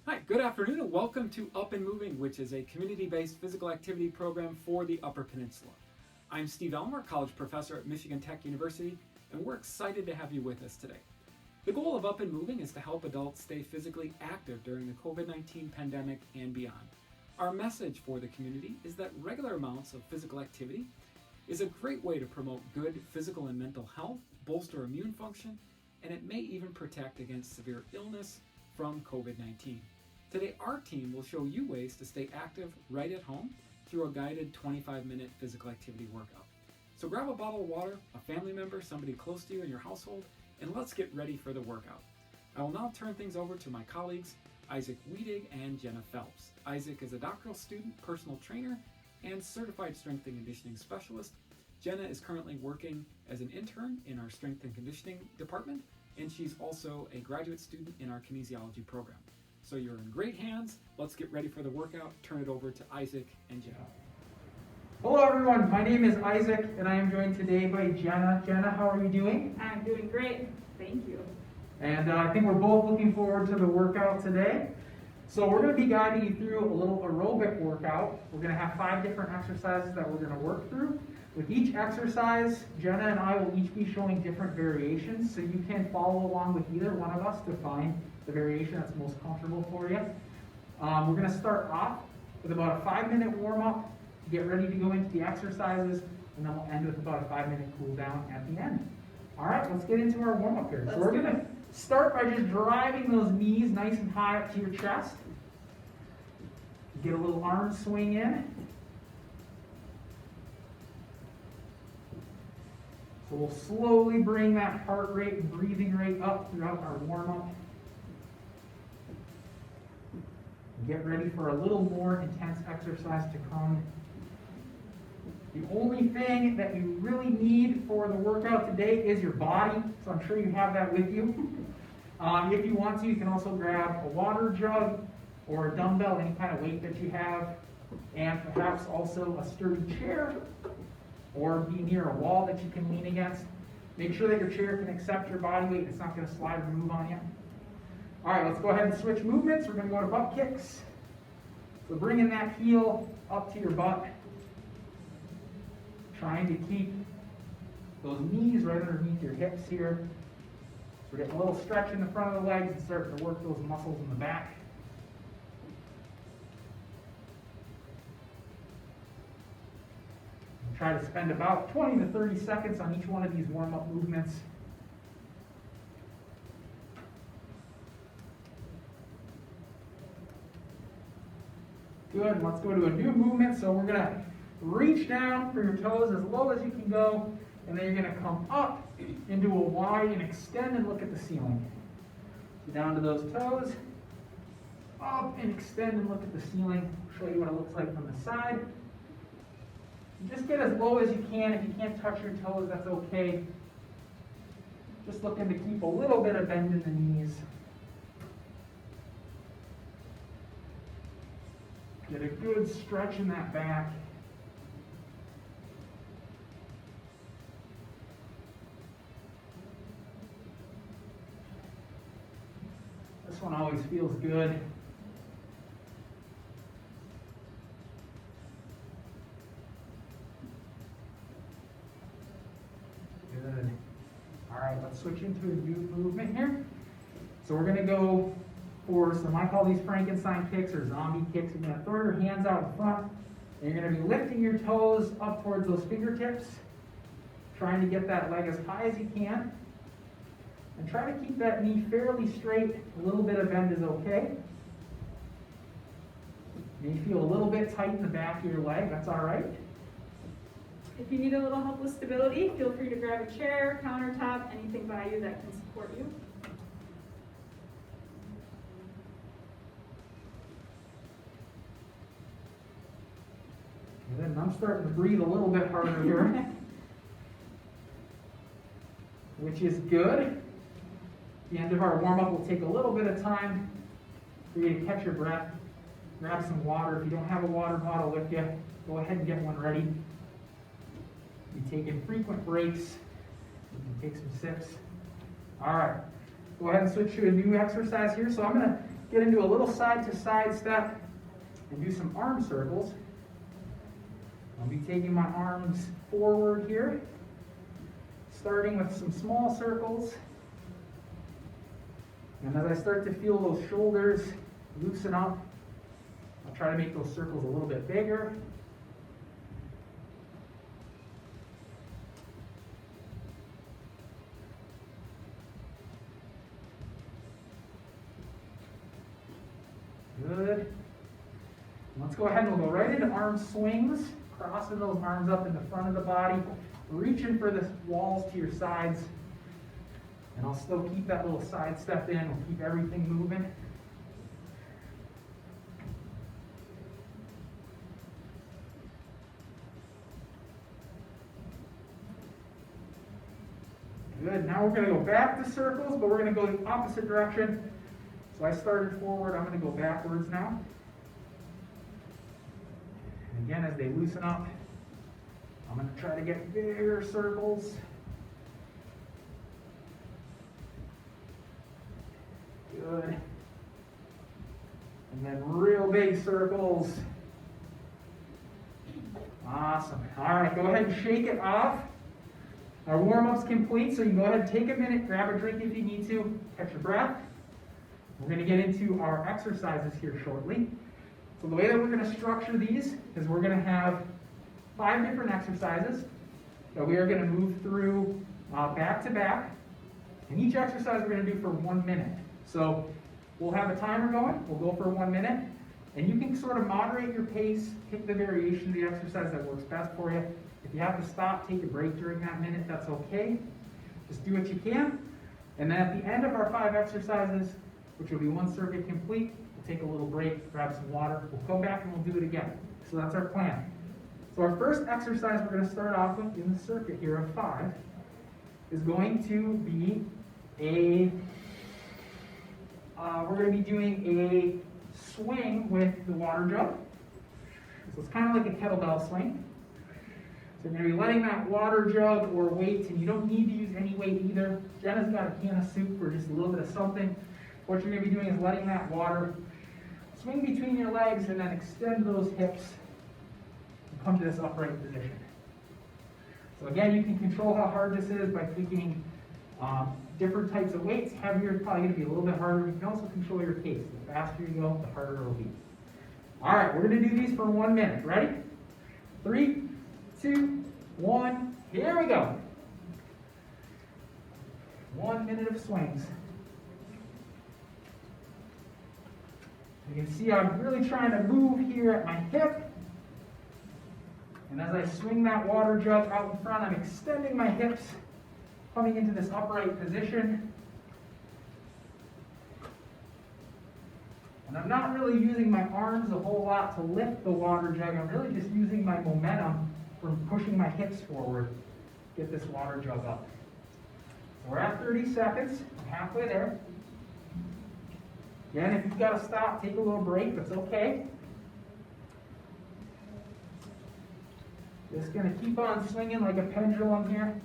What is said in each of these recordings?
Hi, good afternoon and welcome to Up and Moving, which is a community-based physical activity program for the Upper Peninsula. I'm Steve Elmer, college professor at Michigan Tech University, and we're excited to have you with us today. The goal of Up and Moving is to help adults stay physically active during the COVID-19 pandemic and beyond. Our message for the community is that regular amounts of physical activity is a great way to promote good physical and mental health, bolster immune function, and it may even protect against severe illness from COVID-19. Today, our team will show you ways to stay active right at home through a guided 25-minute physical activity workout. So grab a bottle of water, a family member, somebody close to you in your household, and let's get ready for the workout. I will now turn things over to my colleagues, Isaac Weedig and Jenna Phelps. Isaac is a doctoral student, personal trainer, and certified strength and conditioning specialist. Jenna is currently working as an intern in our strength and conditioning department, and she's also a graduate student in our kinesiology program. So you're in great hands. Let's get ready for the workout. Turn it over to Isaac and Jenna. Hello everyone, my name is Isaac and I am joined today by Jenna. Jenna, how are you doing? I'm doing great, thank you. And I think we're both looking forward to the workout today. So we're going to be guiding you through a little aerobic workout. We're going to have 5 different exercises that we're going to work through. With each exercise, Jenna and I will each be showing different variations, so you can follow along with either one of us to find the variation that's most comfortable for you. We're going to start off with about a 5-minute warm-up to get ready to go into the exercises, and then we'll end with about a 5-minute cool down at the end. All right, let's get into our warm-up here. So we're going to start by just driving those knees nice and high up to your chest. Get a little arm swing in. So we'll slowly bring that heart rate and breathing rate up throughout our warm-up. Get ready for a little more intense exercise to come. The only thing that you really need for the workout today is your body, so I'm sure you have that with you. If you want to, you can also grab a water jug or a dumbbell, any kind of weight that you have, and perhaps also a sturdy chair, or be near a wall that you can lean against. Make sure that your chair can accept your body weight. It's not going to slide or move on you. All right, let's go ahead and switch movements. We're going to go to butt kicks. So bringing that heel up to your butt. Trying to keep those knees right underneath your hips here. So we're getting a little stretch in the front of the legs and starting to work those muscles in the back. Try to spend about 20 to 30 seconds on each one of these warm-up movements. Good, let's go to a new movement. So we're going to reach down for your toes as low as you can go, and then you're going to come up into a Y and extend and look at the ceiling. So down to those toes, up and extend and look at the ceiling. I'll show you what it looks like from the side. Just get as low as you can. If you can't touch your toes, that's okay. Just looking to keep a little bit of bend in the knees. Get a good stretch in that back. This one always feels good. Good. All right, let's switch into a new movement here. So we're going to go for some, I call these Frankenstein kicks or zombie kicks. You're going to throw your hands out in front, and you're going to be lifting your toes up towards those fingertips, trying to get that leg as high as you can. And try to keep that knee fairly straight. A little bit of bend is okay. You may feel a little bit tight in the back of your leg. That's all right. If you need a little help with stability, feel free to grab a chair, countertop, anything by you that can support you. And then I'm starting to breathe a little bit harder here, which is good. At the end of our warm-up, we'll take a little bit of time for you to catch your breath. Grab some water. If you don't have a water bottle with you, go ahead and get one ready. Be taking frequent breaks. You can take some sips. All right. Go ahead and switch to a new exercise here. So I'm going to get into a little side-to-side step and do some arm circles. I'll be taking my arms forward here, starting with some small circles. And as I start to feel those shoulders loosen up, I'll try to make those circles a little bit bigger. Good. Let's go ahead and we'll go right into arm swings, crossing those arms up in the front of the body, reaching for the walls to your sides. And I'll still keep that little side step in. We'll keep everything moving. Good. Now we're going to go back to circles, but we're going to go the opposite direction. So I started forward. I'm going to go backwards now. And again, as they loosen up, I'm going to try to get bigger circles. Good. And then real big circles. Awesome. All right, go ahead and shake it off. Our warm-up's complete, so you can go ahead and take a minute, grab a drink if you need to, catch your breath. We're going to get into our exercises here shortly. So the way that we're going to structure these is we're going to have 5 different exercises that we are going to move through back to back. And each exercise we're going to do for 1 minute. So we'll have a timer going, we'll go for 1 minute, and you can sort of moderate your pace, pick the variation of the exercise that works best for you. If you have to stop, take a break during that minute, that's okay. Just do what you can. And then at the end of our 5 exercises, which will be 1 circuit complete, we'll take a little break, grab some water, we'll come back and we'll do it again. So that's our plan. So our first exercise we're going to start off with in the circuit here of 5 is going to be we're going to be doing a swing with the water jug. So it's kind of like a kettlebell swing. So you're going to be letting that water jug or weight, and you don't need to use any weight either. Jenna's got a can of soup for just a little bit of something. What you're going to be doing is letting that water swing between your legs and then extend those hips and come to this upright position. So again, you can control how hard this is by picking different types of weights. Heavier is probably going to be a little bit harder. You can also control your pace. The faster you go, the harder it will be. All right, we're going to do these for 1 minute. Ready? 3, 2, 1. Here we go. 1 minute of swings. You can see I'm really trying to move here at my hip. And as I swing that water jug out in front, I'm extending my hips, coming into this upright position. And I'm not really using my arms a whole lot to lift the water jug. I'm really just using my momentum from pushing my hips forward to get this water jug up. So we're at 30 seconds. I'm halfway there. Again, if you've got to stop, take a little break. That's okay. Just going to keep on swinging like a pendulum here.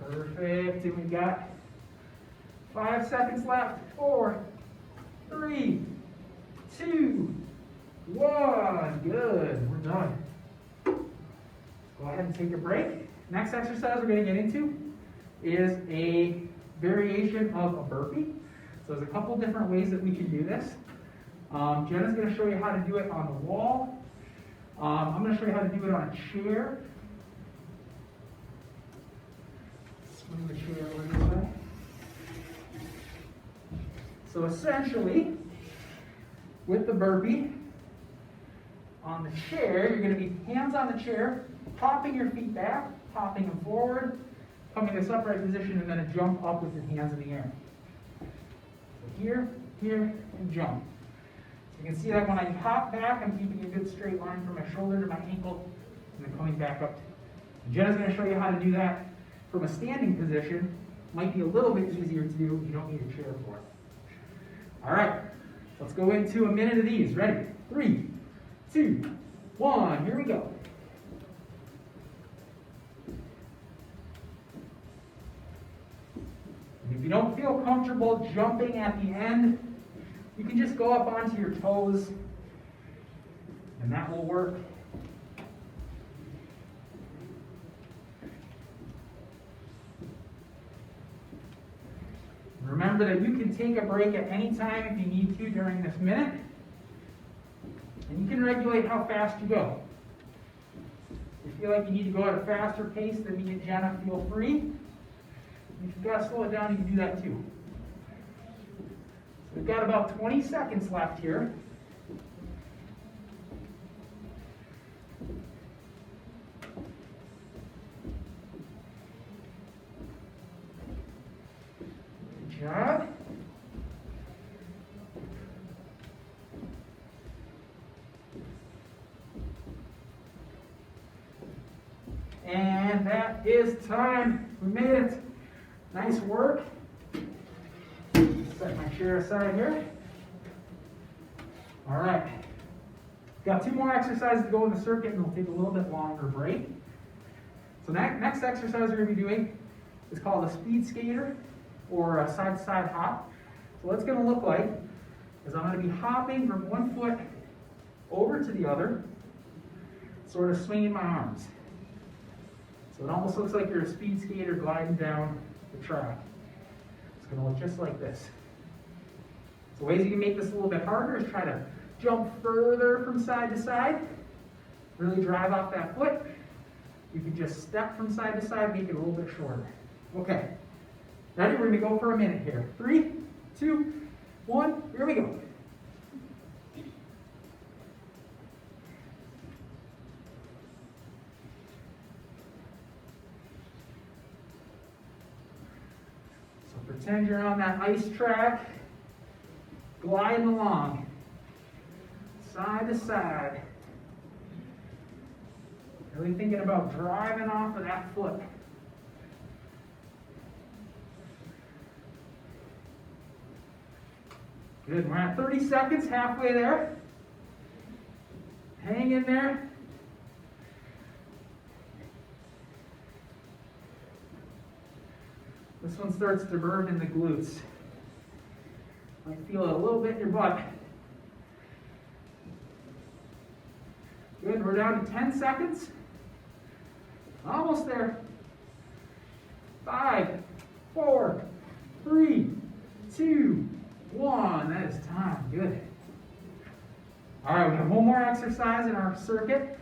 Perfect. And we've got 5 seconds left. 4, 3, 2, 1. Good. We're done. Go ahead and take a break. Next exercise we're going to get into is a variation of a burpee. So there's a couple different ways that we can do this. Jenna's going to show you how to do it on the wall. I'm going to show you how to do it on a chair. Swing the chair over this way. So essentially, with the burpee, on the chair, you're going to be hands on the chair, popping your feet back, popping them forward, coming to this upright position, and then a jump up with your hands in the air. So here, here, and jump. You can see that when I hop back, I'm keeping a good straight line from my shoulder to my ankle, and then coming back up. And Jenna's going to show you how to do that from a standing position. Might be a little bit easier to do. You don't need a chair for it. All right, let's go into a minute of these. Ready? 3, 2, 1. Here we go. And if you don't feel comfortable jumping at the end, you can just go up onto your toes, and that will work. Remember that you can take a break at any time if you need to during this minute. And you can regulate how fast you go. If you feel like you need to go at a faster pace than me and Jenna, feel free. If you've got to slow it down, you can do that too. So we've got about 20 seconds left here. Good job. And that is time. We made it. Nice work. Set my chair aside here. All right. Got 2 more exercises to go in the circuit, and we'll take a little bit longer break. So next exercise we're going to be doing is called a speed skater, or a side-to-side hop. So what it's going to look like is I'm going to be hopping from one foot over to the other, sort of swinging my arms. So it almost looks like you're a speed skater gliding down the track. It's going to look just like this. So ways you can make this a little bit harder is try to jump further from side to side. Really drive off that foot. You can just step from side to side, make it a little bit shorter. Okay. Ready? We're going to go for a minute here. 3, 2, 1. Here we go. Pretend you're on that ice track, gliding along, side to side. Really thinking about driving off of that foot. Good, we're at 30 seconds, halfway there. Hang in there. This one starts to burn in the glutes. Might feel it a little bit in your butt. Good, we're down to 10 seconds. Almost there. 5, 4, 3, 2, 1. That is time. Good. All right, we have one more exercise in our circuit,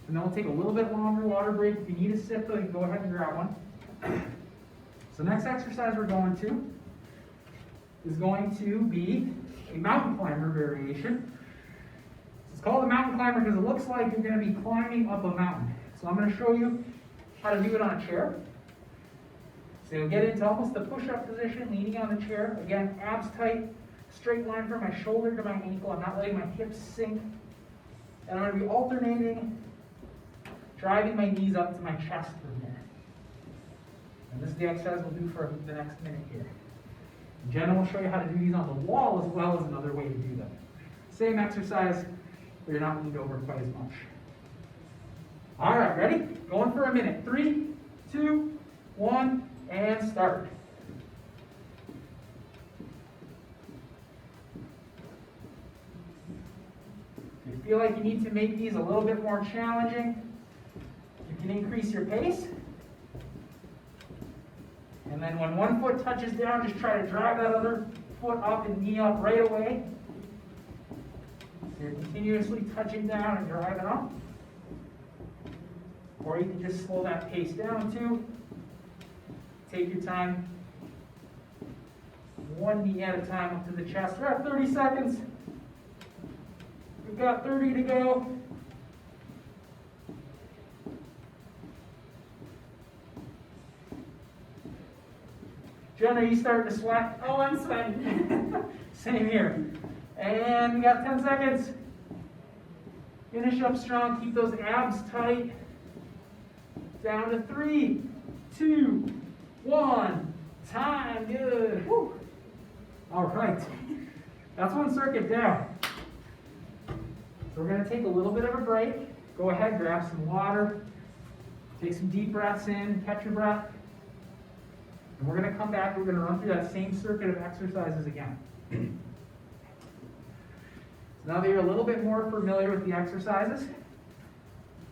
and then we'll take a little bit longer water break. If you need a sip, though, you can go ahead and grab one. So next exercise we're going to is going to be a mountain climber variation. It's called a mountain climber because it looks like you're going to be climbing up a mountain. So I'm going to show you how to do it on a chair. So you'll get into almost a push-up position, leaning on the chair. Again, abs tight, straight line from my shoulder to my ankle. I'm not letting my hips sink. And I'm going to be alternating, driving my knees up to my chest for a minute. And this is the exercise we'll do for the next minute here. Jenna will show you how to do these on the wall as well as another way to do them. Same exercise, but you're not leaned over quite as much. All right, ready? Going for a minute. 3, 2, 1, and start. If you feel like you need to make these a little bit more challenging, you can increase your pace. And then when one foot touches down, just try to drive that other foot up and knee up right away. So you're continuously touching down and driving up. Or you can just slow that pace down too. Take your time. One knee at a time up to the chest. We're at 30 seconds. We've got 30 to go. Jen, are you starting to sweat? Oh, I'm sweating. Same here. And we got 10 seconds. Finish up strong. Keep those abs tight. Down to 3, 2, 1. Time. Good. Woo. All right. That's one circuit down. So we're going to take a little bit of a break. Go ahead, grab some water. Take some deep breaths in. Catch your breath. And we're going to come back, we're going to run through that same circuit of exercises again. So now that you're a little bit more familiar with the exercises,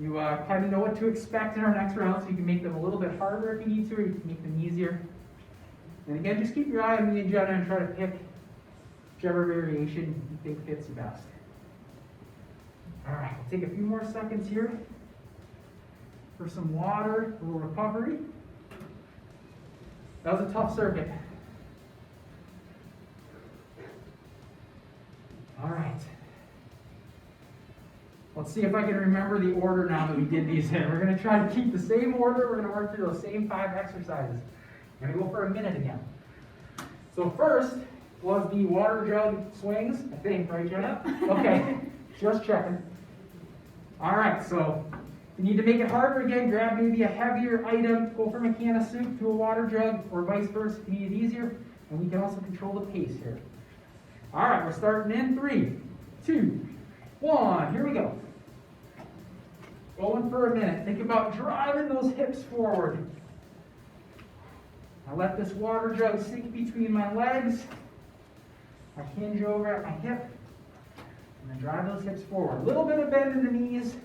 you kind of know what to expect in our next round, so you can make them a little bit harder if you need to, or you can make them easier. And again, just keep your eye on me and Jenna and try to pick whichever variation you think fits you best. All right, we'll take a few more seconds here for some water, a little recovery. That was a tough circuit. All right. Let's see if I can remember the order now that we did these in. We're going to try to keep the same order. We're going to work through those same 5 exercises. We're going to go for a minute again. So first was the water jug swings, I think, right, Jenna? Yep. Okay, just checking. All right, so if you need to make it harder again, grab maybe a heavier item, go from a can of soup to a water jug, or vice versa if you need it easier. And we can also control the pace here. All right, we're starting in 3, 2, 1. Here we go. Going for a minute. Think about driving those hips forward. I let this water jug sink between my legs. I hinge over at my hip. And then drive those hips forward. A little bit of bend in the knees.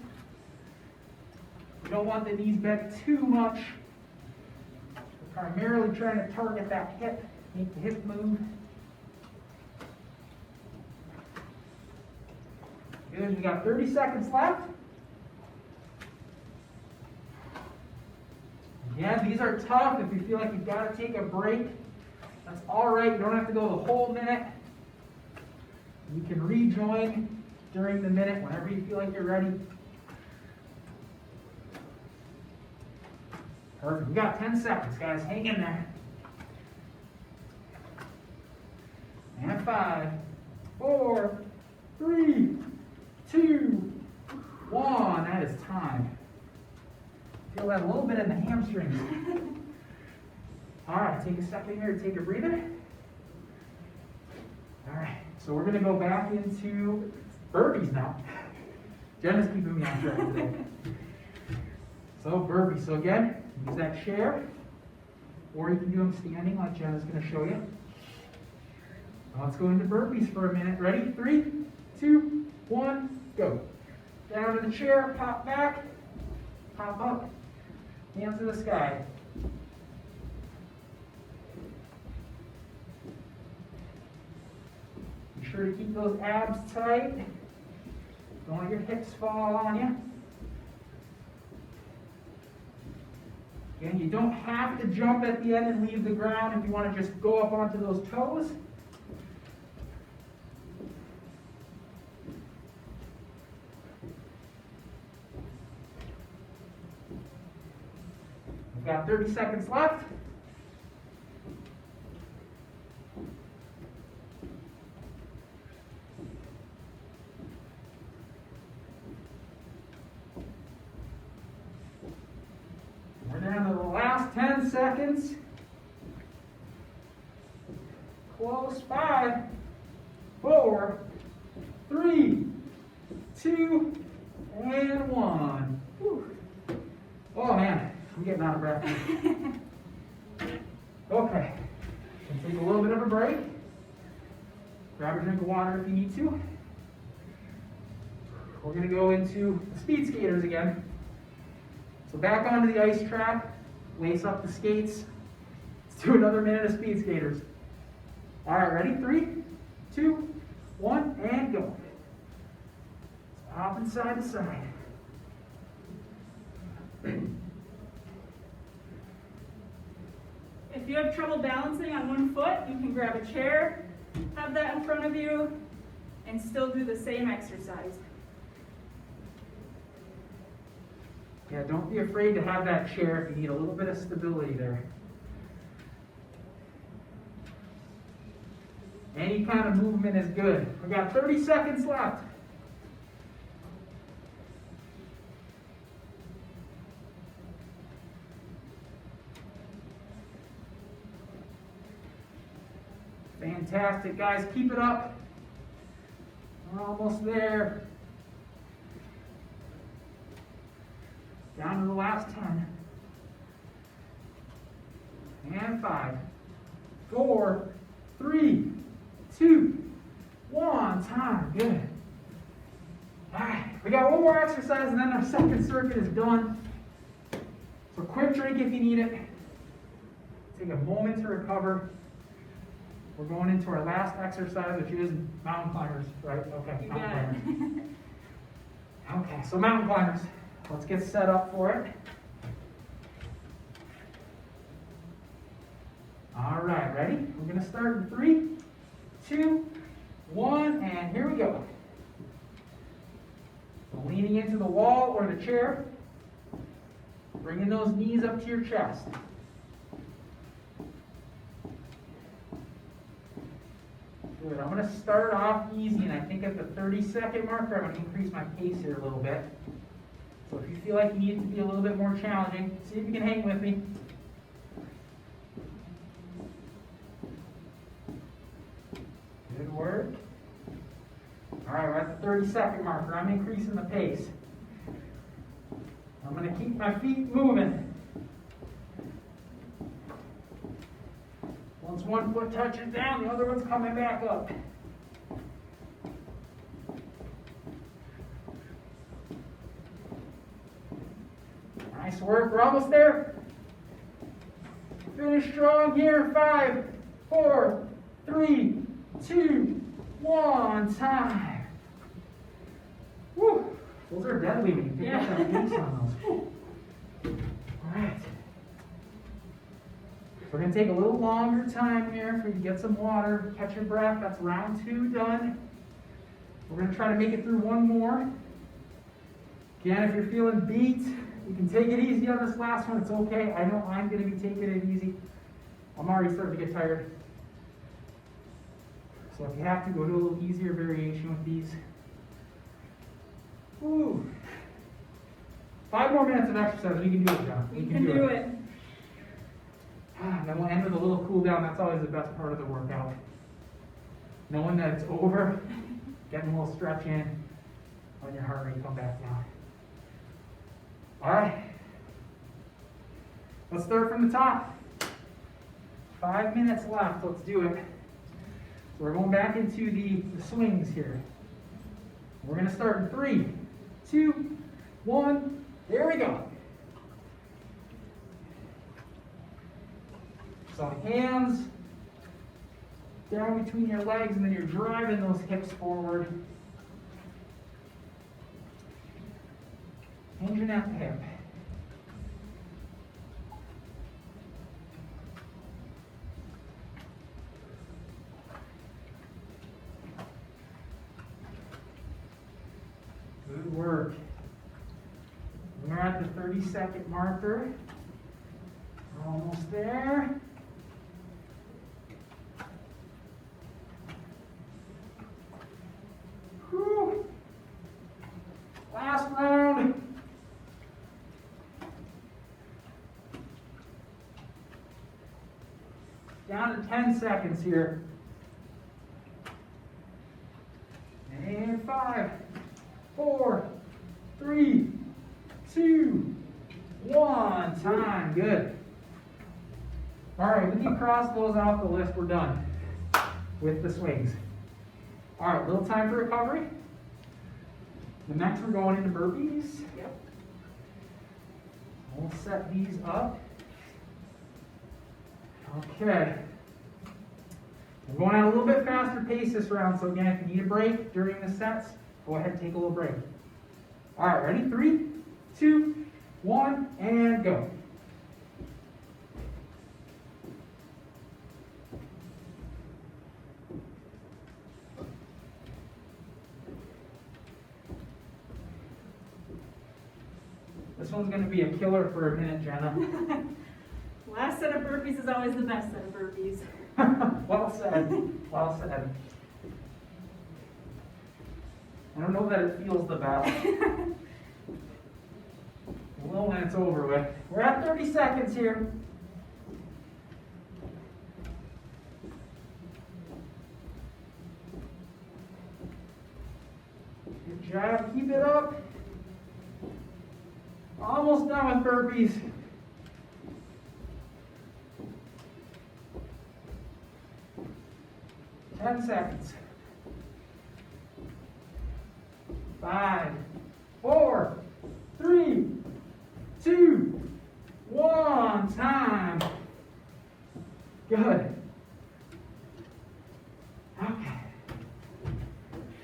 You don't want the knees bent too much. We're primarily trying to target that hip. Make the hip move. Good. We got 30 seconds left. Again, these are tough. If you feel like you've got to take a break, that's all right. You don't have to go the whole minute. You can rejoin during the minute whenever you feel like you're ready. Perfect. We got 10 seconds, guys. Hang in there. And 5, 4, 3, 2, 1. That is time. Feel that a little bit in the hamstrings. All right, take a second here to take a breather. All right, so we're going to go back into burpees now. Jenna's keeping me on track today. So burpees. So again, use that chair, or you can do them standing like Jenna's going to show you. Now let's go into burpees for a minute. Ready? 3, 2, 1, go. Down to the chair, pop back, pop up. Hands to the sky. Be sure to keep those abs tight. Don't let your hips fall on you. Again, you don't have to jump at the end and leave the ground if you want to just go up onto those toes. We've got 30 seconds left. We're down to the last 10 seconds. Close. 5, 4, 3, 2, and 1. Whew. Oh man. I'm getting out of breath. Okay. Take a little bit of a break. Grab a drink of water if you need to. We're going to go into the speed skaters again. So back onto the ice track. Lace up the skates. Let's do another minute of speed skaters. All right, ready? 3, 2, 1, and go. Hopping side to side. If you have trouble balancing on one foot, you can grab a chair, have that in front of you, and still do the same exercise. Yeah, don't be afraid to have that chair if you need a little bit of stability there. Any kind of movement is good. We got 30 seconds left. Fantastic, guys. Keep it up. We're almost there. Down to the last 10. And 5, 4, 3, 2, 1. Time. Good. All right. We got one more exercise, and then our second circuit is done. So quick drink if you need it. Take a moment to recover. We're going into our last exercise, which is mountain climbers, right? Okay, mountain climbers. Okay, so mountain climbers. Let's get set up for it. All right, ready? We're going to start in 3, 2, 1, and here we go. So leaning into the wall or the chair, bringing those knees up to your chest. Good. I'm going to start off easy, and I think at the 30-second marker, I'm going to increase my pace here a little bit. So if you feel like you need it to be a little bit more challenging, see if you can hang with me. Good work. All right, we're at the 30-second marker. I'm increasing the pace. I'm going to keep my feet moving. Once one foot touches down, the other one's coming back up. Nice work. We're almost there. Finish strong here. 5, 4, 3, 2, 1. Time. Woo. Those are deadly when you pick up that pace on those. Woo. All right. We're going to take a little longer time here for you to get some water, catch your breath. That's round 2 done. We're going to try to make it through one more. Again, if you're feeling beat, you can take it easy on this last one. It's okay. I know I'm going to be taking it easy. I'm already starting to get tired. So if you have to, go to a little easier variation with these. Woo. 5 more minutes of exercise. We can do it, John. We can do it. And then we'll end with a little cool down. That's always the best part of the workout. Knowing that it's over, getting a little stretch in, letting your heart rate come back down. All right. Let's start from the top. 5 minutes left. Let's do it. So we're going back into the swings here. We're going to start in 3, 2, 1. There we go. So hands down between your legs, and then you're driving those hips forward. Hinging at the hip. Good work. We're at the 30-second marker. We're almost there. Whew. Last round. Down to 10 seconds here. And 5, 4, 3, 2, 1. Time. Good. All right, we can cross those off the list. We're done with the swings. All right, little time for recovery. The next we're going into burpees. Yep. We'll set these up. Okay. We're going at a little bit faster pace this round, so again, if you need a break during the sets, go ahead and take a little break. All right, ready? 3, 2, 1, and go. This one's going to be a killer for a minute, Jenna. Last set of burpees is always the best set of burpees. Well said. Well said. I don't know that it feels the best. Well, when it's over with. We're at 30 seconds here. Good job. Keep it up. Almost done with burpees. 10 seconds. 5, 4, 3, 2, 1. Time. Good. Okay.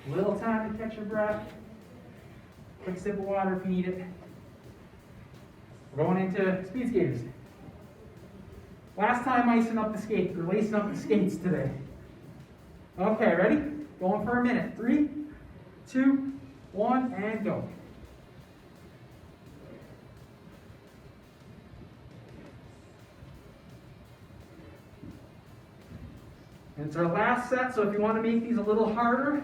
Little time to catch your breath. Quick sip of water if you need it. We're going into speed skaters. Last time lacing up the skates today. Okay, ready? Going for a minute. 3, 2, 1, and go. And it's our last set, so if you want to make these a little harder,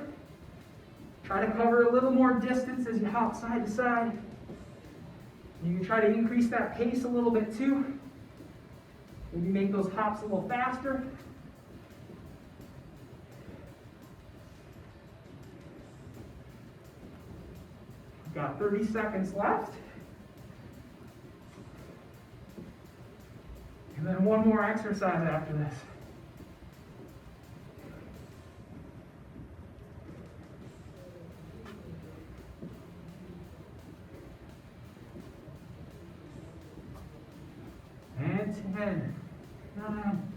try to cover a little more distance as you hop side to side. You can try to increase that pace a little bit too. Maybe make those hops a little faster. We've got 30 seconds left. And then one more exercise after this. And 10, 9,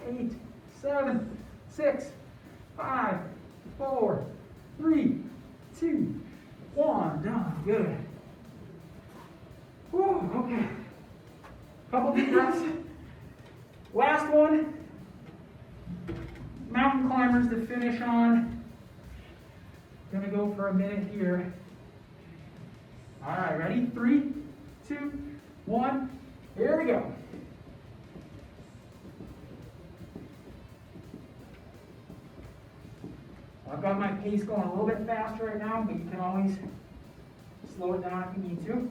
8, 7, 6, 5, 4, 3, 2, 1. Done. Good. Whew, okay. Couple deep breaths. Last one. Mountain climbers to finish on. Gonna go for a minute here. All right, ready? 3, 2, 1. Here we go. I've got my pace going a little bit faster right now, but you can always slow it down if you need to.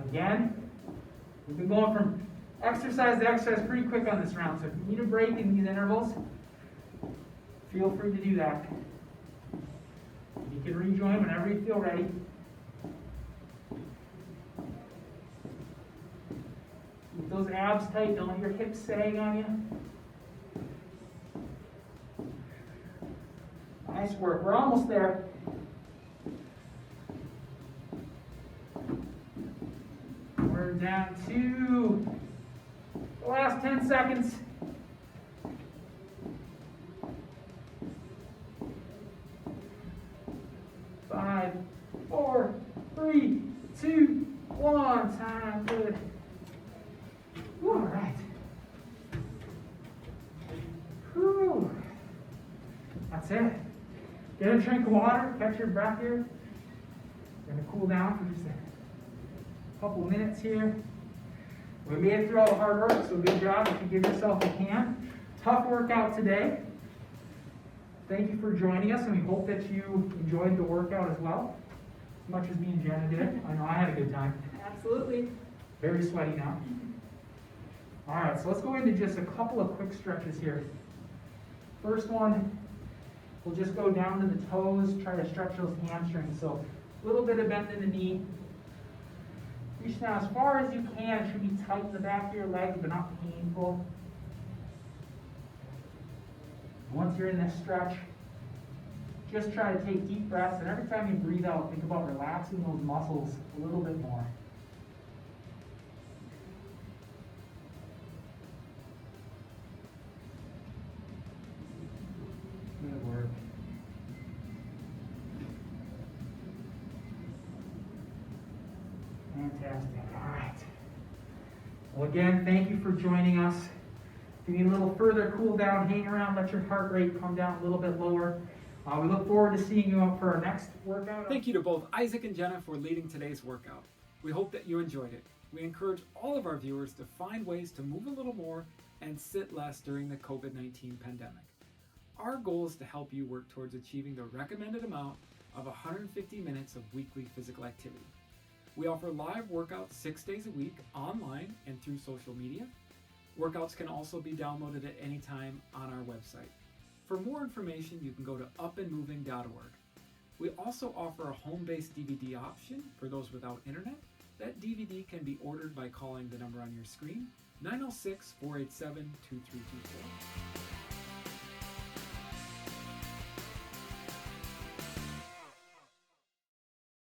Again, we've been going from exercise to exercise pretty quick on this round, so if you need a break in these intervals, feel free to do that. You can rejoin whenever you feel ready. Keep those abs tight, don't let your hips sag on you. Nice work. We're almost there. We're down to the last 10 seconds. Five, 4, 3, 2, 1. Time. Good. All right. Whew. That's it. Get a drink of water, catch your breath here. We're going to cool down for just a couple minutes here. We made it through all the hard work, so good job if you give yourself a hand. Tough workout today. Thank you for joining us, and we hope that you enjoyed the workout as well, as much as me and Jenna did. I know I had a good time. Absolutely. Very sweaty now. All right, so let's go into just a couple of quick stretches here. First one, we'll just go down to the toes, try to stretch those hamstrings. So a little bit of bend in the knee. Reach down as far as you can. It should be tight in the back of your legs, but not painful. Once you're in this stretch, just try to take deep breaths, and every time you breathe out, think about relaxing those muscles a little bit more. Good work. Fantastic. All right. Well, again, thank you for joining us. If you need a little further cool down, hang around, let your heart rate come down a little bit lower. We look forward to seeing you up for our next workout. Thank you to both Isaac and Jenna for leading today's workout. We hope that you enjoyed it. We encourage all of our viewers to find ways to move a little more and sit less during the COVID-19 pandemic. Our goal is to help you work towards achieving the recommended amount of 150 minutes of weekly physical activity. We offer live workouts 6 days a week online and through social media. Workouts can also be downloaded at any time on our website. For more information, you can go to upandmoving.org. We also offer a home-based DVD option for those without internet. That DVD can be ordered by calling the number on your screen, 906-487-2324.